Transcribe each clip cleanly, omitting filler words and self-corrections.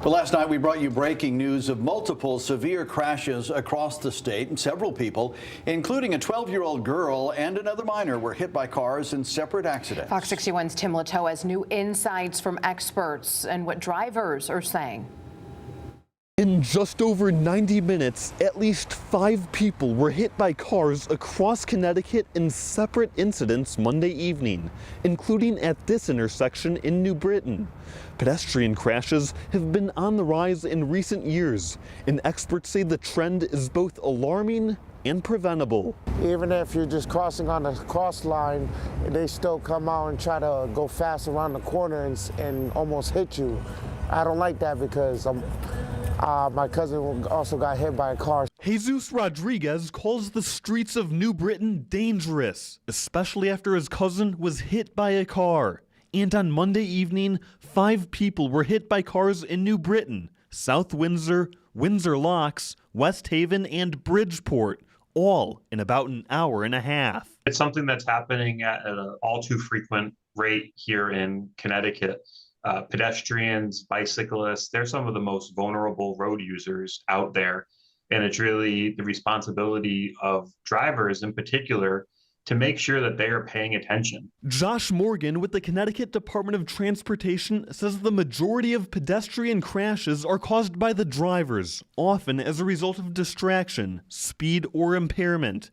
Well, last night we brought you breaking news of multiple severe crashes across the state, and several people, including a 12-year-old girl and another minor, were hit by cars in separate accidents. Fox 61's Tim Latow has new insights from experts and what drivers are saying. In just over 90 minutes, at least 5 people were hit by cars across Connecticut in separate incidents Monday evening, including at this intersection in New Britain. Pedestrian crashes have been on the rise in recent years, and experts say the trend is both alarming and preventable. Even if you're just crossing on the cross line, they still come out and try to go fast around the corner and almost hit you. I don't like that because my cousin also got hit by a car. Jesus Rodriguez calls the streets of New Britain dangerous, especially after his cousin was hit by a car. And on Monday evening, 5 people were hit by cars in New Britain, South Windsor, Windsor Locks, West Haven, and Bridgeport, all in about an hour and a half. It's something that's happening at an all too frequent rate here in Connecticut. Pedestrians, bicyclists, they're some of the most vulnerable road users out there. And it's really the responsibility of drivers in particular to make sure that they are paying attention. Josh Morgan with the Connecticut Department of Transportation says the majority of pedestrian crashes are caused by the drivers, often as a result of distraction, speed, or impairment.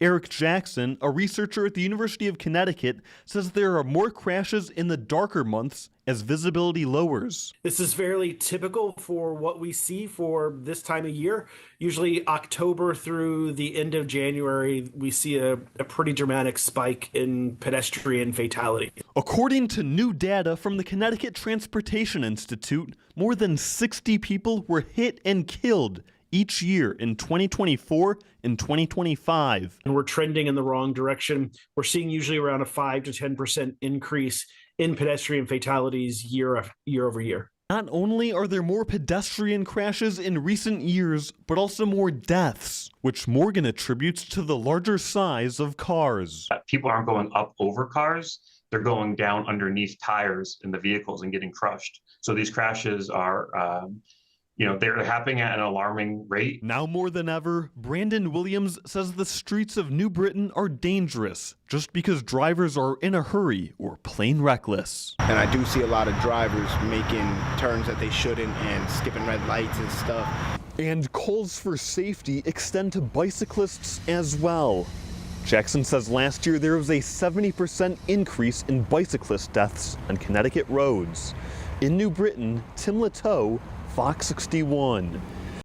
Eric Jackson, a researcher at the University of Connecticut, says there are more crashes in the darker months as visibility lowers. This is fairly typical for what we see for this time of year. Usually October through the end of January, we see a pretty dramatic spike in pedestrian fatality. According to new data from the Connecticut Transportation Institute, more than 60 people were hit and killed each year in 2024 and 2025. And we're trending in the wrong direction. We're seeing usually around a 5 to 10% increase in pedestrian fatalities year over year. Not only are there more pedestrian crashes in recent years, but also more deaths, which Morgan attributes to the larger size of cars. People aren't going up over cars, they're going down underneath tires in the vehicles and getting crushed. So these crashes are they're happening at an alarming rate. Now more than ever, Brandon Williams says the streets of New Britain are dangerous just because drivers are in a hurry or plain reckless. And I do see a lot of drivers making turns that they shouldn't and skipping red lights and stuff. And calls for safety extend to bicyclists as well. Jackson says last year there was a 70% increase in bicyclist deaths on Connecticut roads. In New Britain, Tim Latow, Fox 61.